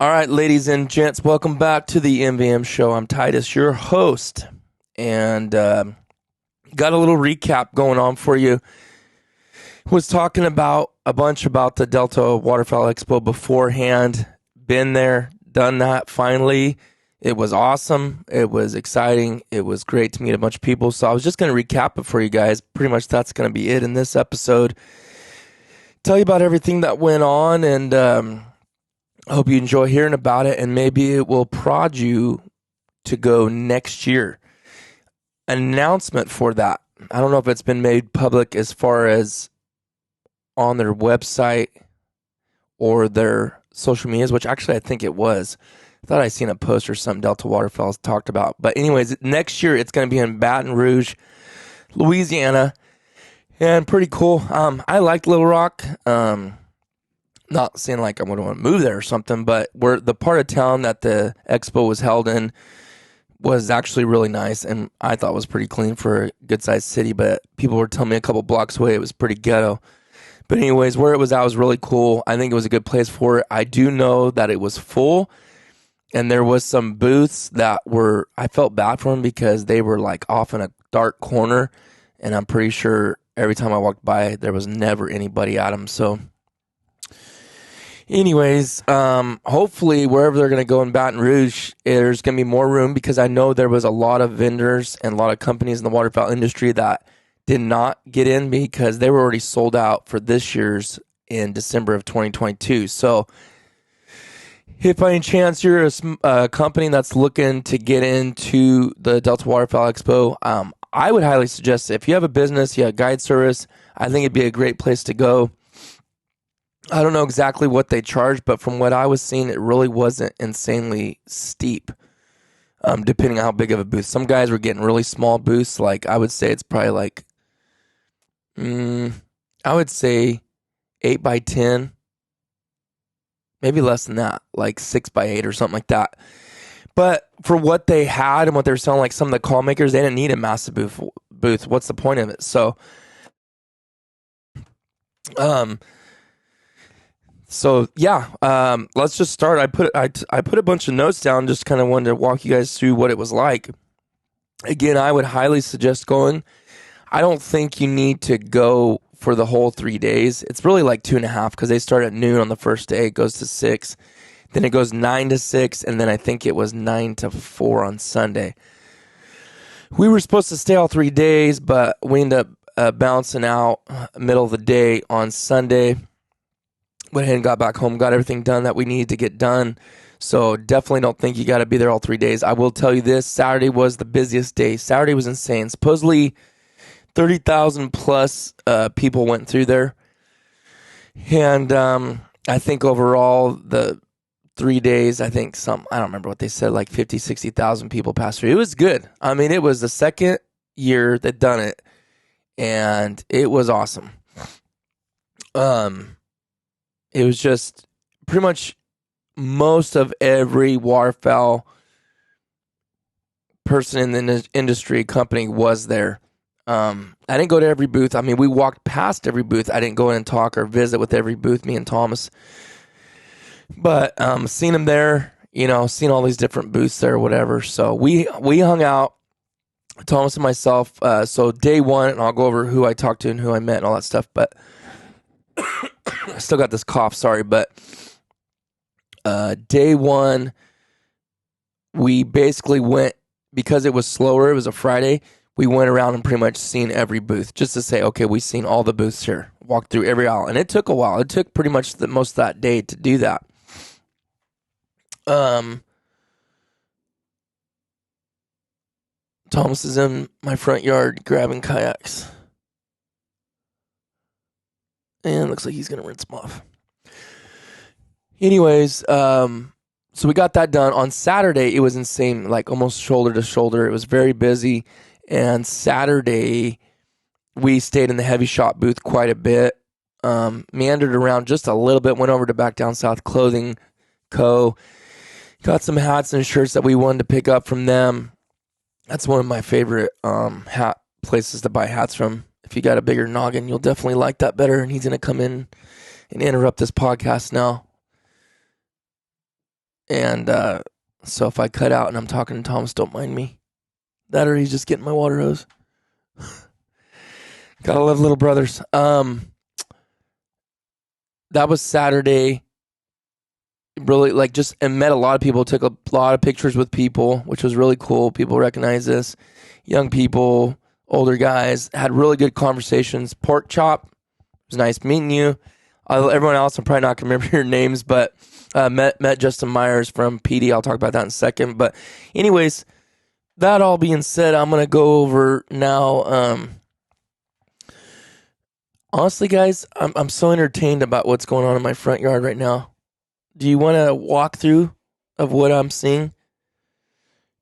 All right, ladies and gents, welcome back to the MVM Show. I'm Titus, your host, and got a little recap going on for you. Was talking about a bunch about the Delta Waterfowl Expo beforehand. Been there, done that finally. It was awesome. It was exciting. It was great to meet a bunch of people. So I was just going to recap it for you guys. Pretty much that's going to be it in this episode. Tell you about everything that went on, and I hope you enjoy hearing about it, and maybe it will prod you to go next year. An announcement for that. I don't know if it's been made public as far as on their website or their social medias, which actually I think it was. I thought I seen a post or something Delta Waterfowl talked about. But anyways, next year it's going to be in Baton Rouge, Louisiana, and pretty cool. I liked Little Rock. Not saying like I would want to move there or something, but where the part of town that the expo was held in was actually really nice, and I thought was pretty clean for a good-sized city, but people were telling me a couple blocks away it was pretty ghetto. But anyways, where it was at was really cool. I think it was a good place for it. I do know that it was full, and there was some booths that were, I felt bad for them because they were like off in a dark corner, and I'm pretty sure every time I walked by, there was never anybody at them, so... Anyways, hopefully wherever they're going to go in Baton Rouge, there's going to be more room because I know there was a lot of vendors and a lot of companies in the waterfowl industry that did not get in because they were already sold out for this year's in December of 2022. So if by any chance you're a company that's looking to get into the Delta Waterfowl Expo, I would highly suggest if you have a business, you have a guide service, I think it'd be a great place to go. I don't know exactly what they charge, but from what I was seeing, it really wasn't insanely steep, depending on how big of a booth. Some guys were getting really small booths. Like, I would say it's probably like, I would say 8 by 10, maybe less than that, like 6 by 8 or something like that. But for what they had and what they were selling, like some of the call makers, they didn't need a massive booth. What's the point of it? So yeah, let's just start. I put a bunch of notes down, just kind of wanted to walk you guys through what it was like. Again, I would highly suggest going. I don't think you need to go for the whole 3 days. It's really like 2.5 because they start at noon on the first day. It goes to 6. Then it goes 9 to 6. And then I think it was 9 to 4 on Sunday. We were supposed to stay all 3 days, but we ended up bouncing out middle of the day on Sunday. Went ahead and got back home, got everything done that we needed to get done. So definitely don't think you got to be there all 3 days. I will tell you this, Saturday was the busiest day. Saturday was insane. Supposedly 30,000 plus people went through there. And I think overall the 3 days, I think I don't remember what they said, like 50, 60,000 people passed through. It was good. I mean, it was the second year they'd done it, and it was awesome. It was just pretty much most of every waterfowl person in the industry company was there. I didn't go to every booth. I mean, we walked past every booth. I didn't go in and talk or visit with every booth, me and Thomas. But seen them there, seen all these different booths there or whatever. So we hung out, Thomas and myself. So day one, and I'll go over who I talked to and who I met and all that stuff. But I still got this cough, sorry, but day one, we basically went, because it was slower, it was a Friday, we went around and pretty much seen every booth, just to say, okay, we've seen all the booths here, walked through every aisle, and it took a while. It took pretty much most of that day to do that. Thomas is in my front yard grabbing kayaks. And looks like he's going to rinse them off. Anyways, so we got that done. On Saturday, it was insane, like almost shoulder to shoulder. It was very busy. And Saturday, we stayed in the heavy shop booth quite a bit. Meandered around just a little bit. Went over to Back Down South Clothing Co. Got some hats and shirts that we wanted to pick up from them. That's one of my favorite hat places to buy hats from. If you got a bigger noggin, you'll definitely like that better. And he's going to come in and interrupt this podcast now. And so if I cut out and I'm talking to Thomas, don't mind me. That or he's just getting my water hose. Gotta love little brothers. That was Saturday. Really, like, just and met a lot of people. Took a lot of pictures with people, which was really cool. People recognize this. Young people, older guys, had really good conversations. Pork chop, it was nice meeting you. Everyone else, I'm probably not gonna remember your names, but met Justin Myers from PD. I'll talk about that in a second. But anyways, that all being said, I'm gonna go over now. Honestly, guys, I'm so entertained about what's going on in my front yard right now. Do you want to walk through of what I'm seeing?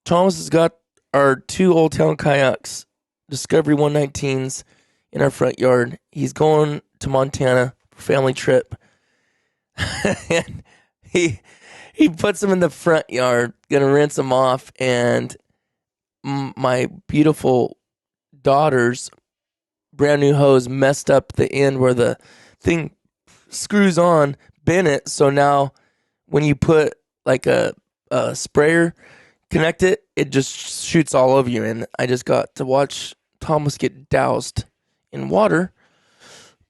Thomas has got our 2 Old Town kayaks, Discovery 119s, in our front yard. He's going to Montana for family trip. And he puts them in the front yard, gonna rinse them off, and my beautiful daughter's brand new hose messed up the end where the thing screws on, bent it, so now when you put like a sprayer, connect it, it just shoots all over you. And I just got to watch Thomas get doused in water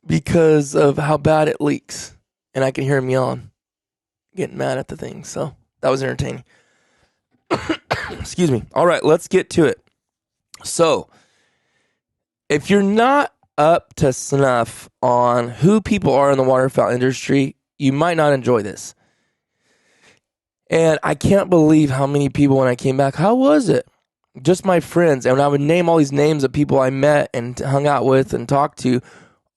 because of how bad it leaks. And I can hear him yelling, getting mad at the thing. So that was entertaining. Excuse me. All right, let's get to it. So if you're not up to snuff on who people are in the waterfowl industry, you might not enjoy this. And I can't believe how many people, when I came back, how was it? Just my friends. And I would name all these names of people I met and hung out with and talked to.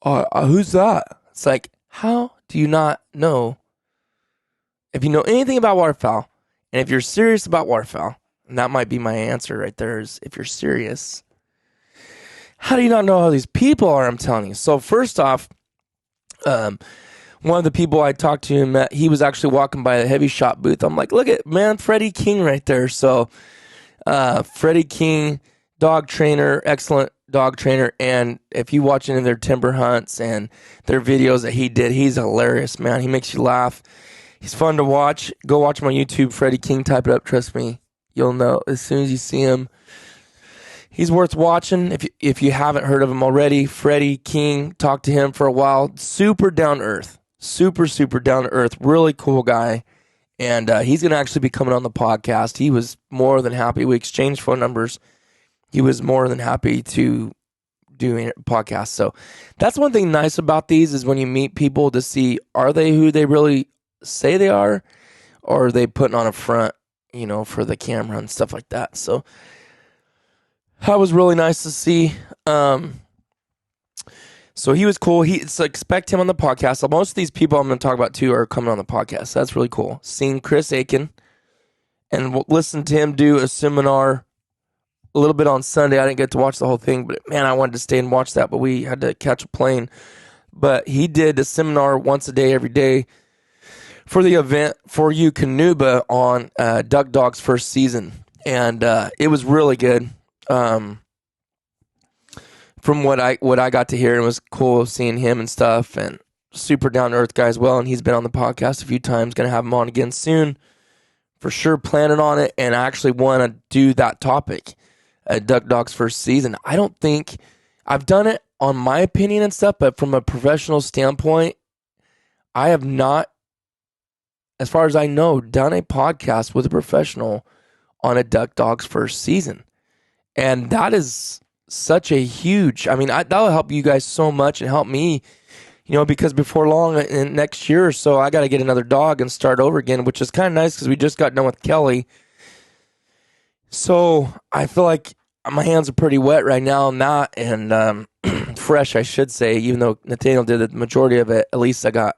Who's that? It's like, how do you not know? If you know anything about waterfowl, and if you're serious about waterfowl, and that might be my answer right there, is if you're serious, how do you not know how these people are? I'm telling you. So first off, one of the people I talked to and met, he was actually walking by the heavy shot booth. I'm like, look at, man, Freddy King right there. So Freddy King, dog trainer, excellent dog trainer. And if you watch any of their timber hunts and their videos that he did, he's hilarious, man. He makes you laugh. He's fun to watch. Go watch him on YouTube, Freddy King. Type it up. Trust me, you'll know as soon as you see him. He's worth watching. If you haven't heard of him already, Freddy King, talk to him for a while. Super down to earth. Super down to earth. Really cool guy. And he's going to actually be coming on the podcast. He was more than happy. We exchanged phone numbers. He was more than happy to do a podcast. So that's one thing nice about these is when you meet people to see, are they who they really say they are? Or are they putting on a front, for the camera and stuff like that? So that was really nice to see. So he was cool. So expect him on the podcast. So most of these people I'm going to talk about too are coming on the podcast. So that's really cool. Seeing Chris Aiken and listen to him do a seminar a little bit on Sunday. I didn't get to watch the whole thing, but man, I wanted to stay and watch that, but we had to catch a plane. But he did a seminar once a day, every day for the event for you Canuba on Duck Dog's first season. And it was really good. From what I got to hear, it was cool seeing him and stuff, and super down to earth guy as well. And he's been on the podcast a few times. Going to have him on again soon, for sure. Planning on it, and I actually want to do that topic, Duck Dog's first season. I don't think I've done it on my opinion and stuff, but from a professional standpoint, I have not, as far as I know, done a podcast with a professional on a Duck Dog's first season, and that is such a huge, that'll help you guys so much and help me, because before long, in next year or so, I got to get another dog and start over again, which is kind of nice because we just got done with Kelly. So I feel like my hands are pretty wet right now on that, and fresh, I should say, even though Nathaniel did the majority of it. At least I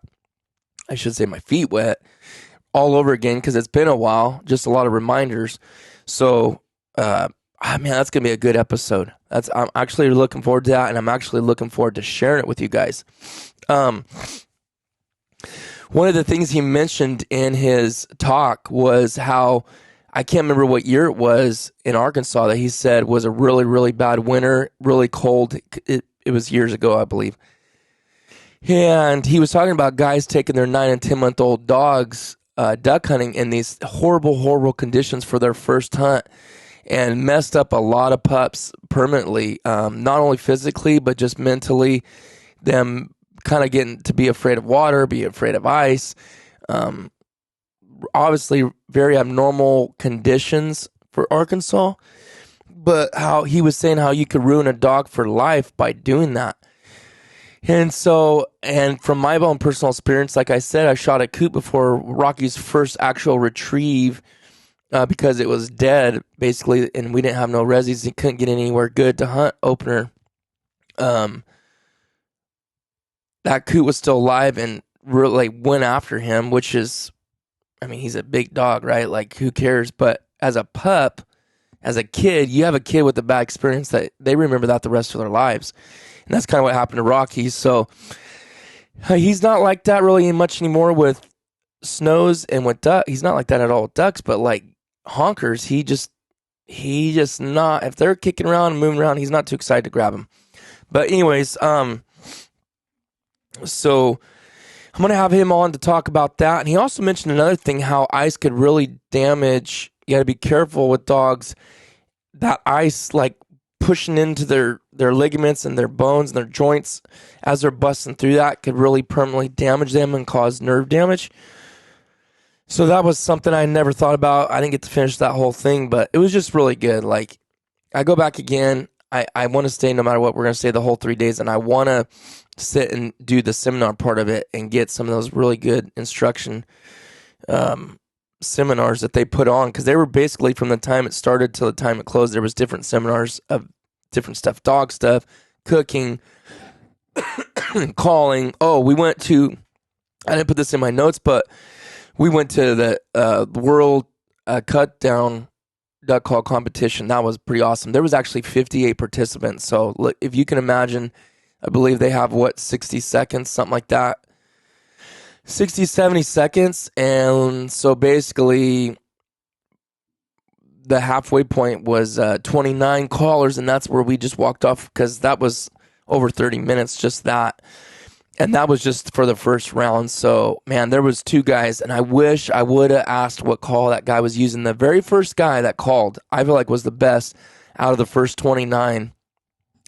should say my feet wet all over again because it's been a while, just a lot of reminders. So, man, that's going to be a good episode. I'm actually looking forward to that, and I'm actually looking forward to sharing it with you guys. One of the things he mentioned in his talk was how, I can't remember what year it was in Arkansas, that he said was a really, really bad winter, really cold. It was years ago, I believe. And he was talking about guys taking their 9 and 10-month-old dogs duck hunting in these horrible conditions for their first hunt, and messed up a lot of pups permanently, not only physically, but just mentally, them kind of getting to be afraid of water, be afraid of ice. Obviously, very abnormal conditions for Arkansas, but how he was saying how you could ruin a dog for life by doing that. And so, and from my own personal experience, like I said, I shot a coot before Rocky's first actual retrieve, because it was dead, basically, and we didn't have no resis. He couldn't get anywhere good to hunt opener. That coot was still alive and really went after him, which is, I mean, he's a big dog, right? Like, who cares? But as a pup, as a kid, you have a kid with a bad experience that they remember that the rest of their lives. And that's kind of what happened to Rocky. So he's not like that really much anymore with snows and with duck. He's not like that at all with ducks, but like honkers, he just not, if they're kicking around and moving around, he's not too excited to grab them. But anyways, so I'm going to have him on to talk about that. And he also mentioned another thing, how ice could really damage. You got to be careful with dogs. That ice, like pushing into their ligaments and their bones and their joints as they're busting through, that could really permanently damage them and cause nerve damage. So that was something I never thought about. I didn't get to finish that whole thing, but it was just really good. Like, I go back again. I want to stay no matter what. We're going to stay the whole 3 days, and I want to sit and do the seminar part of it and get some of those really good instruction seminars that they put on, because they were basically, from the time it started till the time it closed, there was different seminars of different stuff, dog stuff, cooking, calling. Oh, we went to, I didn't put this in my notes, but we went to the World Cut Down Duck Call competition. That was pretty awesome. There was actually 58 participants. So look, if you can imagine, I believe they have 60 seconds, something like that. 60, 70 seconds. And so basically the halfway point was 29 callers, and that's where we just walked off, because that was over 30 minutes, just that. And that was just for the first round. So, man, there was 2 guys, and I wish I would have asked what call that guy was using. The very first guy that called, I feel like, was the best out of the first 29.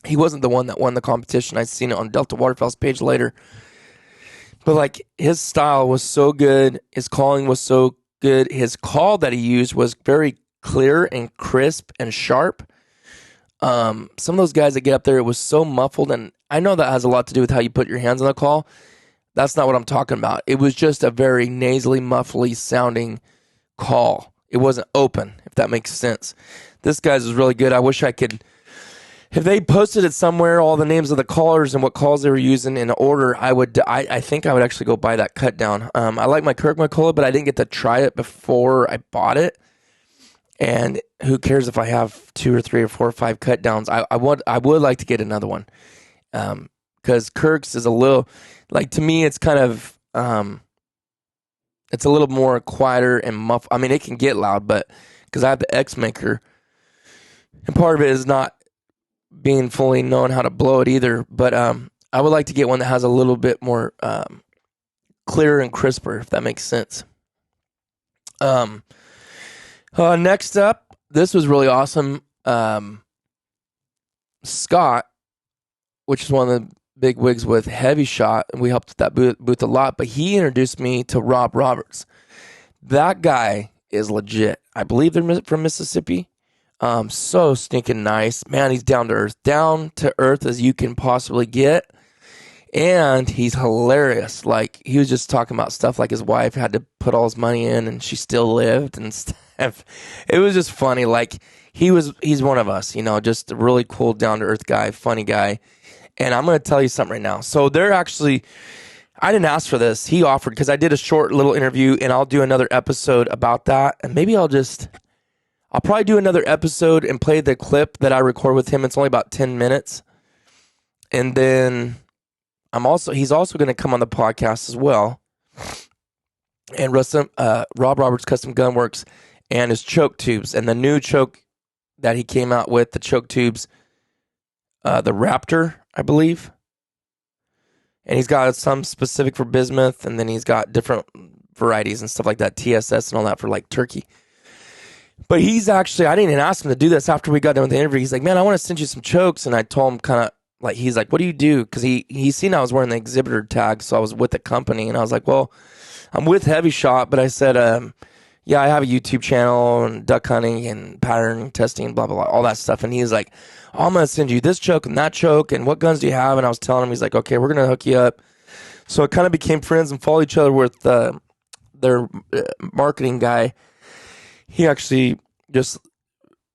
He wasn't the one that won the competition. I'd seen it on Delta Waterfowl's page later. But, like, his style was so good. His calling was so good. His call that he used was very clear and crisp and sharp. Some of those guys that get up there, it was so muffled, and I know that has a lot to do with how you put your hands on the call. That's not what I'm talking about. It was just a very nasally, muffly sounding call. It wasn't open, if that makes sense. This guy's was really good. I wish I could, if they posted it somewhere, all the names of the callers and what calls they were using in order, I think I would actually go buy that cut down. I like my Kirk McCullough, but I didn't get to try it before I bought it. And who cares if I have 2 or 3 or 4 or 5 cut downs? I would like to get another one. Because Kirk's is a little, like, to me, it's kind of, it's a little more quieter and muffled. I mean, it can get loud, but because I have the X Maker, and part of it is not being fully knowing how to blow it either. But I would like to get one that has a little bit more clearer and crisper, if that makes sense. Next up, this was really awesome. Scott, which is one of the big wigs with Heavy Shot, and we helped with that booth a lot, but he introduced me to Rob Roberts. That guy is legit. I believe they're from Mississippi. So stinking nice. Man, he's down to earth as you can possibly get. And he's hilarious. Like, he was just talking about stuff like his wife had to put all his money in and she still lived and stuff. It was just funny. Like, he's one of us, just a really cool, down to earth guy, funny guy. And I'm going to tell you something right now. So they're actually, I didn't ask for this. He offered, because I did a short little interview, and I'll do another episode about that. And maybe I'll probably do another episode and play the clip that I record with him. It's only about 10 minutes. And then he's also going to come on the podcast as well. And Rob Roberts Custom Gun Works and his choke tubes, and the new choke that he came out with, the choke tubes, the Raptor, I believe. And he's got some specific for bismuth, and then he's got different varieties and stuff like that, TSS and all that for like turkey. But he's actually, I didn't even ask him to do this after we got done with the interview. He's like, man, I want to send you some chokes. And I told him kind of like, he's like, what do you do? Because he seen I was wearing the exhibitor tag. So I was with the company. And I was like, well, I'm with Heavy Shot. But I said, yeah, I have a YouTube channel and duck hunting and pattern testing, blah, blah, blah, all that stuff. And he's like, oh, I'm going to send you this choke and that choke. And what guns do you have? And I was telling him, he's like, okay, we're going to hook you up. So it kind of became friends and follow each other with their marketing guy. He actually just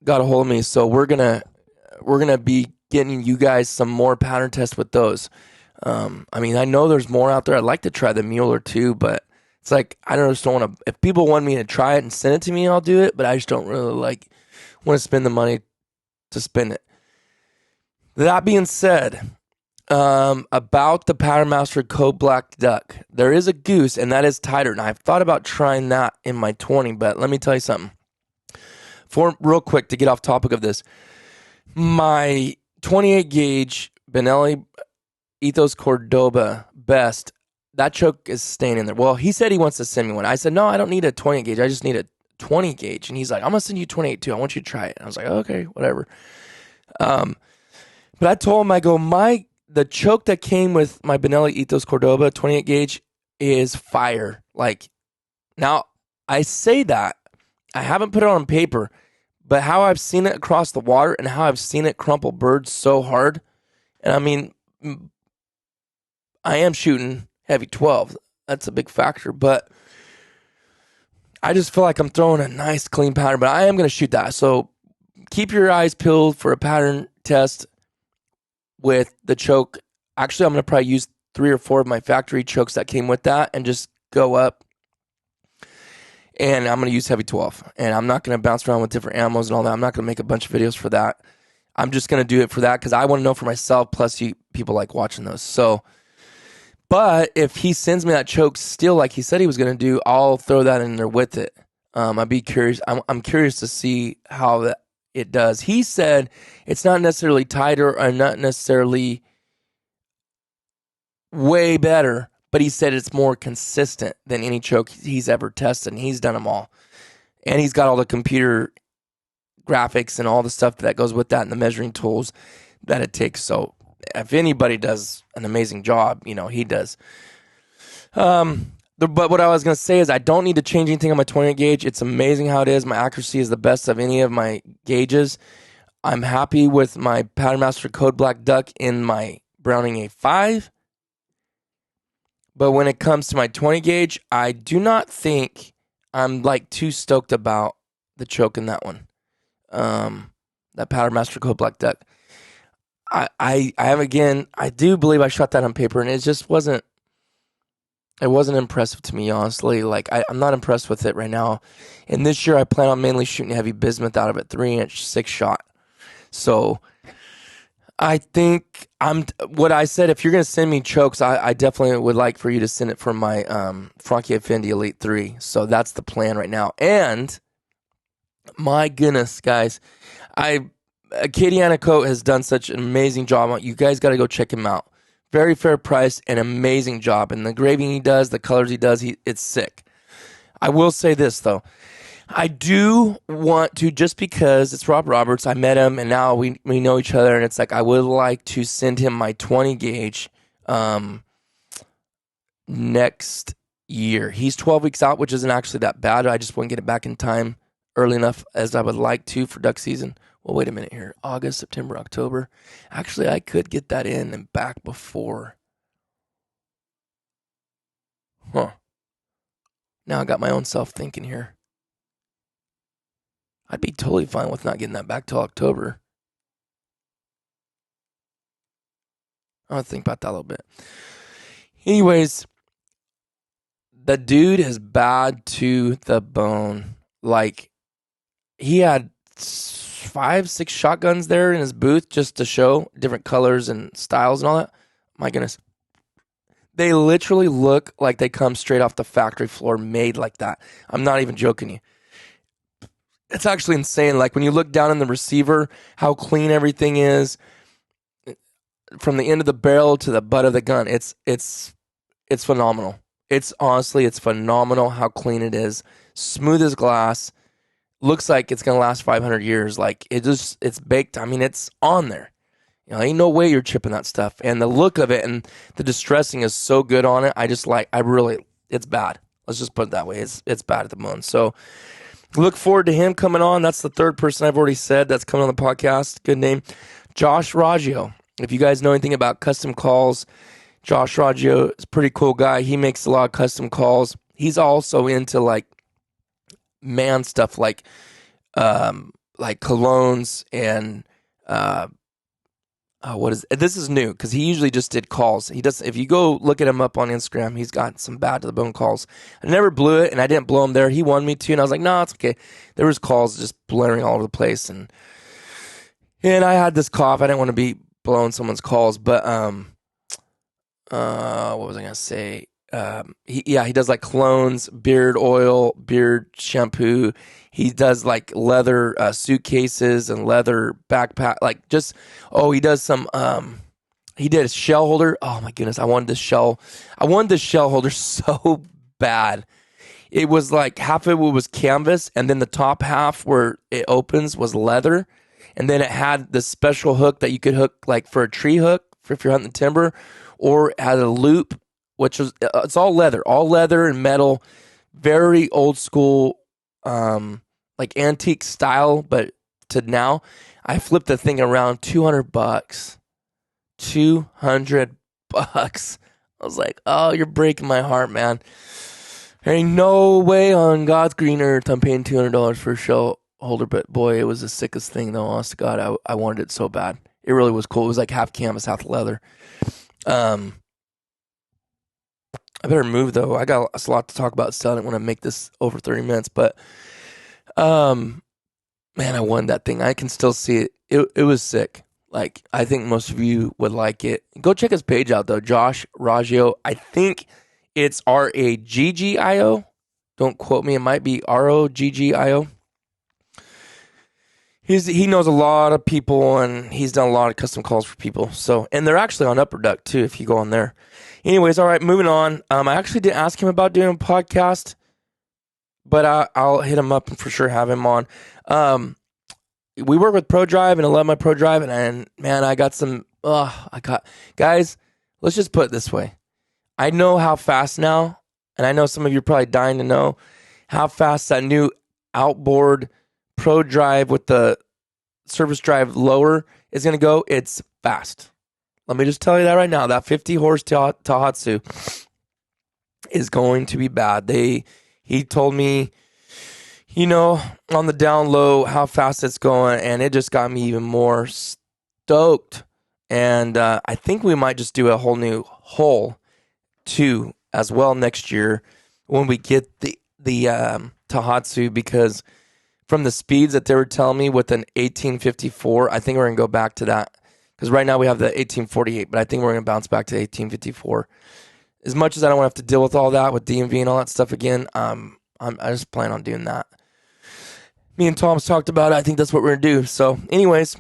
got a hold of me, so we're gonna be getting you guys some more pattern tests with those. I mean, I know there's more out there. I'd like to try the Mueller too, but it's like I just don't want to. If people want me to try it and send it to me, I'll do it. But I just don't really want to spend the money to spend it. That being said, about the Pattern Master Code Black Duck, there is a goose, and that is tighter. And I've thought about trying that in my 20, but let me tell you something. Real quick to get off topic of this, my 28 gauge Benelli Ethos Cordoba Best, that choke is staying in there. Well, he said he wants to send me one. I said, no, I don't need a 28 gauge. I just need a 20 gauge. And he's like, I'm going to send you 28 too. I want you to try it. And I was like, okay, whatever. But I told him, I go, the choke that came with my Benelli Ethos Cordoba 28 gauge is fire. Like, now I say that I haven't put it on paper, but how I've seen it across the water and how I've seen it crumple birds so hard. And I mean, I am shooting heavy 12. That's a big factor, but I just feel like I'm throwing a nice clean pattern, but I am going to shoot that. So keep your eyes peeled for a pattern test with the choke. Actually, I'm going to probably use 3 or 4 of my factory chokes that came with that and just go up. And I'm going to use heavy 12. And I'm not going to bounce around with different ammos and all that. I'm not going to make a bunch of videos for that. I'm just going to do it for that because I want to know for myself, plus people like watching those. So, but if he sends me that choke still like he said he was going to do, I'll throw that in there with it. I'd be curious. I'm curious to see how it does. He said it's not necessarily tighter or not necessarily way better, but he said it's more consistent than any choke he's ever tested, and he's done them all. And he's got all the computer graphics and all the stuff that goes with that and the measuring tools that it takes. So if anybody does an amazing job, he does. But what I was going to say is I don't need to change anything on my 28 gauge. It's amazing how it is. My accuracy is the best of any of my gauges. I'm happy with my Pattern Master Code Black Duck in my Browning A5. But when it comes to my 20 gauge, I do not think I'm too stoked about the choke in that one. That Pattern Master Code Black Duck. I have, again, I do believe I shot that on paper, and it just wasn't impressive to me, honestly. I'm not impressed with it right now. And this year I plan on mainly shooting heavy bismuth out of it, 3-inch 6-shot. So I think what I said, if you're going to send me chokes, I definitely would like for you to send it for my Franchi Effendi Elite 3. So that's the plan right now. And my goodness, guys, Katie Anacote has done such an amazing job. You guys got to go check him out. Very fair price and amazing job. And the engraving he does, the colors he does, it's sick. I will say this, though. I do want to, just because it's Rob Roberts, I met him, and now we know each other, and it's like I would like to send him my 20 gauge next year. He's 12 weeks out, which isn't actually that bad. I just want to get it back in time early enough as I would like to for duck season. Well, wait a minute here. August, September, October. Actually, I could get that in and back before. Huh. Now I got my own self thinking here. I'd be totally fine with not getting that back till October. I'll think about that a little bit. Anyways, the dude is bad to the bone. He had 5-6 shotguns there in his booth just to show different colors and styles and all that. My goodness. They literally look like they come straight off the factory floor, made like that. I'm not even joking you. It's actually insane. When you look down in the receiver, how clean everything is from the end of the barrel to the butt of the gun. It's phenomenal. It's honestly, it's phenomenal how clean it is. Smooth as glass. Looks like it's going to last 500 years. Like, it's baked. I mean, it's on there. You know, ain't no way you're chipping that stuff. And the look of it and the distressing is so good on it. It's bad. Let's just put it that way. It's bad at the moment. So look forward to him coming on. That's the third person I've already said that's coming on the podcast. Good name. Josh Raggio. If you guys know anything about custom calls, Josh Raggio is a pretty cool guy. He makes a lot of custom calls. He's also into like man stuff like colognes and this is new because he usually just did calls. He does. If you go look at him up on Instagram, he's got some bad to the bone calls. I never blew it, and I didn't blow him there. He wanted me to, and I was like, no, it's okay. There was calls just blaring all over the place, and I had this cough. I didn't want to be blowing someone's calls, but what was I gonna say? He does like colognes, beard oil, beard shampoo. He does like leather suitcases and leather backpack. Like he does some. He did a shell holder. Oh my goodness, I wanted this shell holder so bad. It was like half of it was canvas, and then the top half where it opens was leather, and then it had this special hook that you could hook like for a tree hook for if you're hunting timber, or it had a loop, which was it's all leather and metal, very old school. Like antique style, but to now, I flipped the thing around $200. $200. I was like, oh, you're breaking my heart, man. There ain't no way on God's green earth I'm paying $200 for a shell holder, but boy, it was the sickest thing though. Honest to God, I wanted it so bad. It really was cool. It was like half canvas, half leather. I better move though. I got a lot to talk about, so I didn't want to make this over 30 minutes, but man, I won that thing. I can still see it. It was sick. Like, I think most of you would like it. Go check his page out though, Josh Raggio. I think it's Raggio. Don't quote me. It might be Roggio. He knows a lot of people, and he's done a lot of custom calls for people. So, and they're actually on Upper Duck too, if you go on there. Anyways, all right, moving on. I actually didn't ask him about doing a podcast, but I'll hit him up and for sure have him on. We work with ProDrive, and I love my ProDrive, and man, I got some. Guys, let's just put it this way. I know how fast now, and I know some of you are probably dying to know how fast that new outboard ProDrive with the service drive lower is going to go. It's fast. Let me just tell you that right now. That 50 horse Tohatsu is going to be bad. He told me, on the down low, how fast it's going, and it just got me even more stoked. And I think we might just do a whole new hull too as well next year when we get the Tohatsu, because from the speeds that they were telling me with an 1854, I think we're going to go back to that. Because right now we have the 1848, but I think we're going to bounce back to 1854. As much as I don't want to have to deal with all that with DMV and all that stuff again, I just plan on doing that. Me and Tom's talked about it. I think that's what we're going to do. So anyways,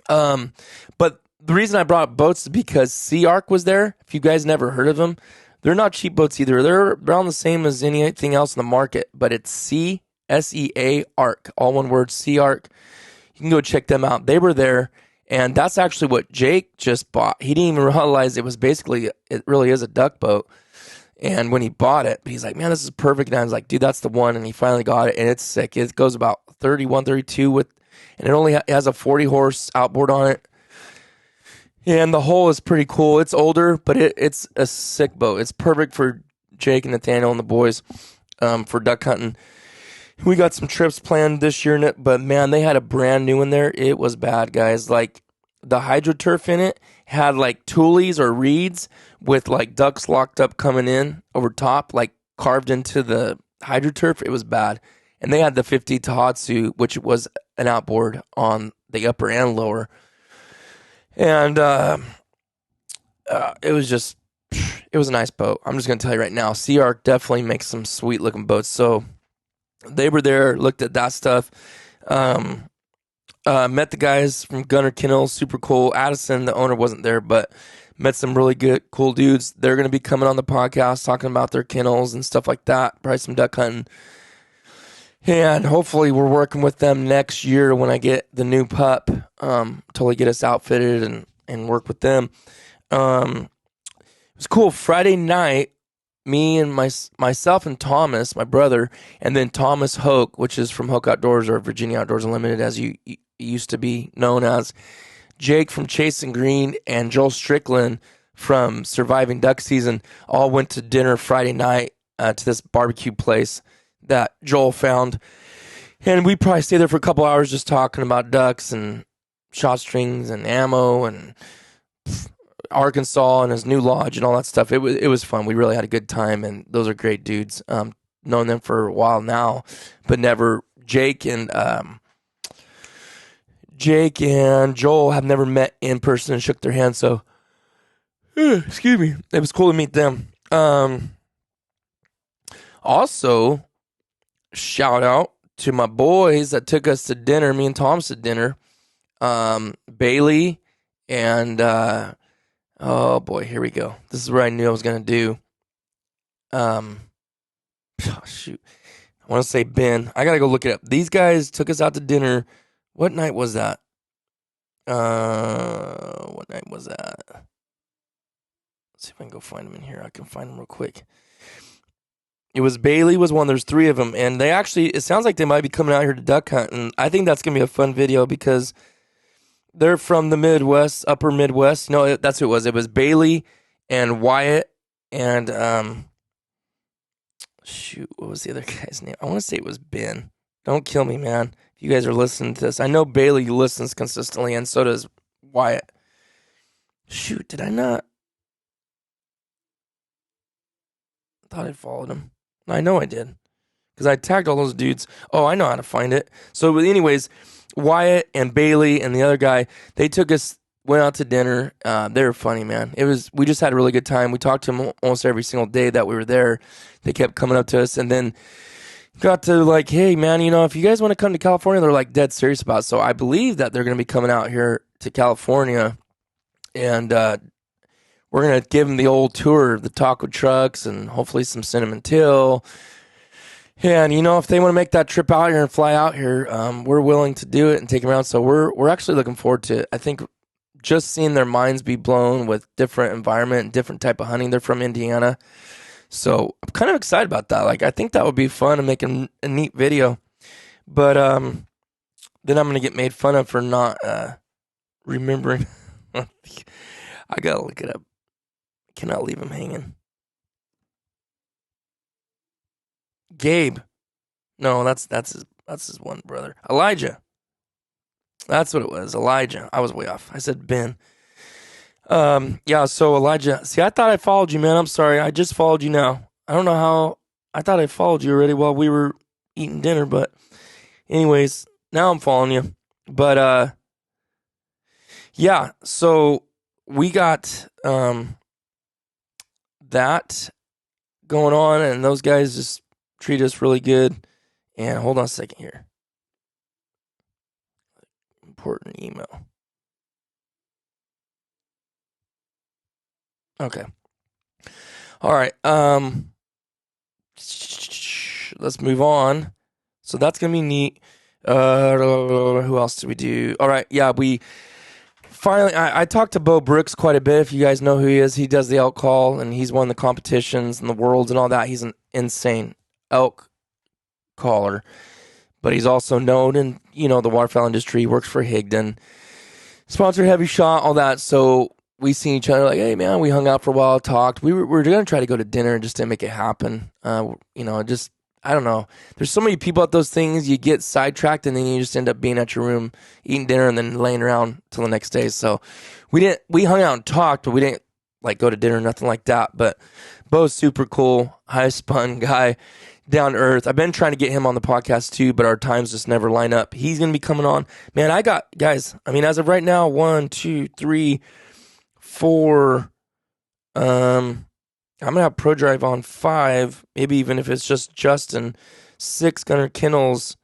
but the reason I brought up boats is because Sea Arc was there. If you guys never heard of them, they're not cheap boats either. They're around the same as anything else in the market, but it's SEA Arc, all one word, Sea Arc. You can go check them out. They were there, and that's actually what Jake just bought. He didn't even realize it really is a duck boat. And when he bought it, he's like, man, this is perfect. And I was like, dude, that's the one. And he finally got it, and it's sick. It goes about 31, 32 and it only has a 40 horse outboard on it. And the hull is pretty cool. It's older, but it's a sick boat. It's perfect for Jake and Nathaniel and the boys for duck hunting. We got some trips planned this year in it, but man, they had a brand new one there. It was bad, guys. Like, the hydroturf in it had like tules or reeds with like ducks locked up coming in over top, like carved into the hydroturf. It was bad. And they had the 50 Tohatsu, which was an outboard on the upper and lower. And it was a nice boat. I'm just going to tell you right now, Sea Arc definitely makes some sweet looking boats. So they were there, looked at that stuff. Met the guys from Gunner Kennels, super cool. Addison, the owner, wasn't there, but Met some really good, cool dudes. They're going to be coming on the podcast talking about their kennels and stuff like that. Probably some duck hunting. And hopefully we're working with them next year when I get the new pup. Totally get us outfitted and work with them. It was cool. Friday night, me and myself and Thomas, my brother, and then Thomas Hoke, which is from Hoke Outdoors or Virginia Outdoors Unlimited, as you used to be known as. Jake from Chasing Green and Joel Strickland from Surviving Duck Season all went to dinner Friday night to this barbecue place that Joel found. And we probably stayed there for a couple hours just talking about ducks and shot strings and ammo and Arkansas and his new lodge and all that stuff. It was fun. We really had a good time, and those are great dudes. Known them for a while now, but never Jake and Joel have never met in person and shook their hands. So, excuse me, it was cool to meet them. Also, shout out to my boys that took us to dinner. Me and Thomas at dinner. Bailey and oh boy, here we go. This is what I knew I was gonna do. Shoot, I want to say Ben. I gotta go look it up. These guys took us out to dinner. What night was that? What night was that? Let's see if I can go find them in here. I can find them real quick. It was Bailey was one. There's three of them, and they actually. It sounds like they might be coming out here to duck hunt, and I think that's gonna be a fun video because they're from the Midwest, Upper Midwest. No, that's who it was. It was Bailey and Wyatt and shoot, what was the other guy's name? I want to say it was Ben. Don't kill me, man. If you guys are listening to this, I know Bailey listens consistently, and so does Wyatt. Shoot, did I not? I thought I followed him. I know I did. Because I tagged all those dudes. Oh, I know how to find it. So, anyways, Wyatt and Bailey and the other guy, they took us, went out to dinner. They were funny, man. We just had a really good time. We talked to them almost every single day that we were there. They kept coming up to us, and then got to like, hey, man, if you guys want to come to California, they're like dead serious about it. So I believe that they're going to be coming out here to California, and we're going to give them the old tour of the taco trucks and hopefully some cinnamon till. And, if they want to make that trip out here and fly out here, we're willing to do it and take them around. So we're actually looking forward to it. I think just seeing their minds be blown with different environment and different type of hunting. They're from Indiana. So I'm kind of excited about that. Like, I think that would be fun and make a neat video. But then I'm going to get made fun of for not remembering. I got to look it up. Cannot leave him hanging. Gabe. No, that's his one brother. Elijah. That's what it was. Elijah. I was way off. I said Ben. Yeah, so Elijah. See, I thought I followed you, man. I'm sorry. I just followed you now. I don't know how. I thought I followed you already while we were eating dinner, but anyways, now I'm following you. But yeah, so we got that going on, and those guys just treat us really good. And hold on a second here. Important email. Okay. All right. Let's move on. So that's gonna be neat. Who else did we do? All right. Yeah, we finally. I talked to Bo Brooks quite a bit. If you guys know who he is, he does the elk call, and he's won the competitions and the worlds and all that. He's an insane elk caller, but he's also known in the waterfowl industry. He works for Higdon, sponsored Heavy Shot, all that. So we seen each other like, hey man, we hung out for a while, talked. We were gonna try to go to dinner and just didn't make it happen. Just I don't know. There's so many people at those things. You get sidetracked and then you just end up being at your room eating dinner and then laying around till the next day. So we hung out and talked, but we didn't like go to dinner, nothing like that. But Bo's super cool, high spun guy, down to earth. I've been trying to get him on the podcast too, but our times just never line up. He's gonna be coming on. Man, I got guys. I mean, as of right now, 1, 2, 3, 4. I'm gonna have ProDrive on 5, maybe even if it's just Justin. 6 Gunner Kennels.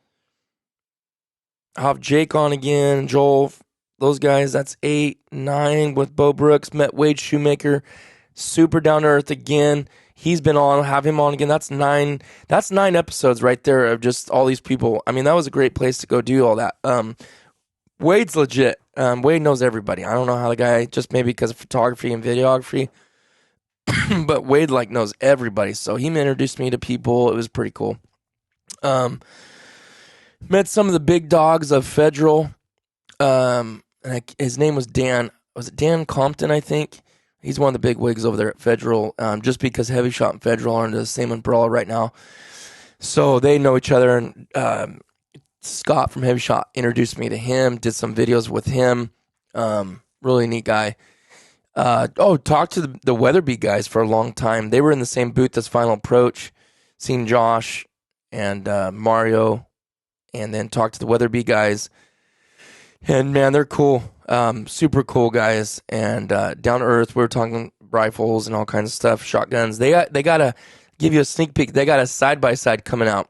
I'll have Jake on again, Joel. those guys. That's 8, 9 with Bo Brooks. Met Wade Shoemaker. Super down to earth again. He's been on. Have him on again. That's 9. That's 9 episodes right there of just all these people. I mean, that was a great place to go do all that. Wade's legit. Wade knows everybody. I don't know how the guy, just maybe because of photography and videography, but Wade like knows everybody. So he introduced me to people. It was pretty cool. Met some of the big dogs of Federal. His name was Dan. Was it Dan Compton, I think? He's one of the big wigs over there at Federal, just because Heavy Shot and Federal are under the same umbrella right now. So they know each other, and Scott from Heavy Shot introduced me to him, did some videos with him. Really neat guy. Talked to the Weatherby guys for a long time. They were in the same booth as Final Approach. Seen Josh and Mario, and then talked to the Weatherby guys. And man, they're cool. Super cool guys. And down to earth, we were talking rifles and all kinds of stuff, shotguns. They got to give you a sneak peek. They got a side-by-side coming out.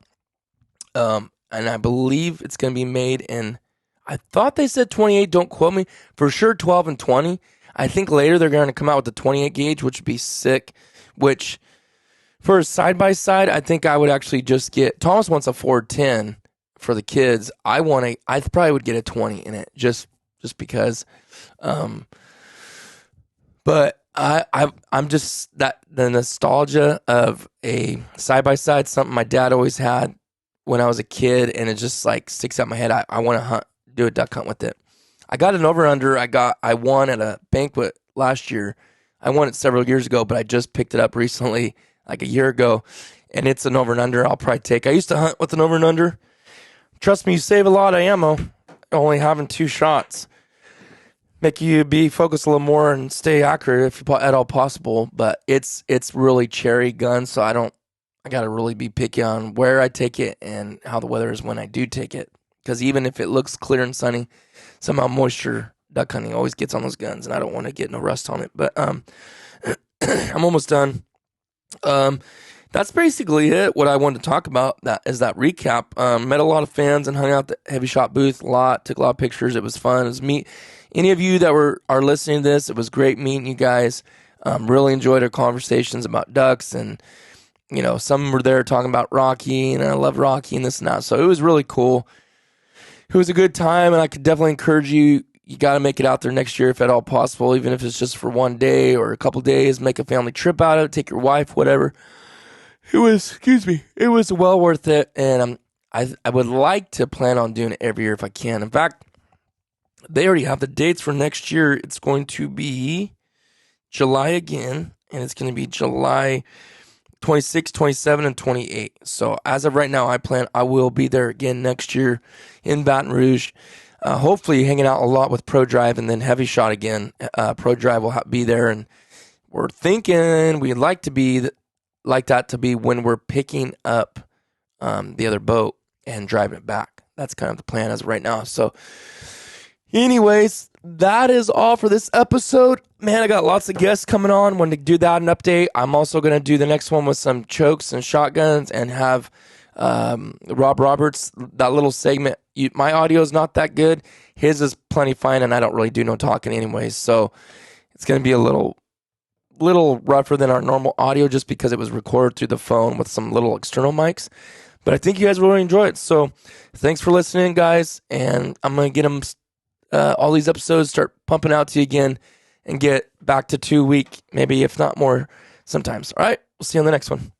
And I believe it's going to be made in, I thought they said 28, don't quote me, for sure 12 and 20. I think later they're going to come out with the 28 gauge, which would be sick, which for a side-by-side, I think I would actually just get, Thomas wants a 410 for the kids. I probably would get a 20 in it, just because, but I'm just, that the nostalgia of a side-by-side, something my dad always had when I was a kid, and it just like sticks out in my head. I want to do a duck hunt with it. I got an over-under. I won at a banquet last year. I won it several years ago, but I just picked it up recently, like a year ago, and it's an over and under I'll probably take. I used to hunt with an over and under. Trust me, you save a lot of ammo only having 2 shots. Make you be focused a little more and stay accurate if at all possible, but it's really cherry gun, so I got to really be picky on where I take it and how the weather is when I do take it. Because even if it looks clear and sunny, somehow moisture duck hunting always gets on those guns, and I don't want to get no rust on it. But I'm almost done. That's basically it. What I wanted to talk about that recap. Met a lot of fans and hung out at the Heavy Shot booth a lot. Took a lot of pictures. It was fun. It was meet any of you that are listening to this. It was great meeting you guys. Really enjoyed our conversations about ducks, and some were there talking about Rocky, and I love Rocky and this and that. So it was really cool. It was a good time, and I could definitely encourage you. You got to make it out there next year if at all possible, even if it's just for one day or a couple days. Make a family trip out of it. Take your wife, whatever. It was well worth it, and I would like to plan on doing it every year if I can. In fact, they already have the dates for next year. It's going to be July again, and it's going to be July 26, 27, and 28. So as of right now, I will be there again next year in Baton Rouge. Hopefully hanging out a lot with Pro Drive, and then Heavy Shot again. Pro Drive will be there, and we're thinking we'd like that to be when we're picking up the other boat and driving it back. That's kind of the plan as of right now. So anyways, that is all for this episode. Man, I got lots of guests coming on. When to do that, an update. I'm also going to do the next one with some chokes and shotguns and have Rob Roberts, that little segment. My audio is not that good. His is plenty fine, and I don't really do no talking anyways. So it's going to be a little rougher than our normal audio just because it was recorded through the phone with some little external mics. But I think you guys will really enjoy it. So thanks for listening, guys. And I'm going to get them all these episodes, start pumping out to you again, and get back to 2 week, maybe if not more sometimes. All right, we'll see you on the next one.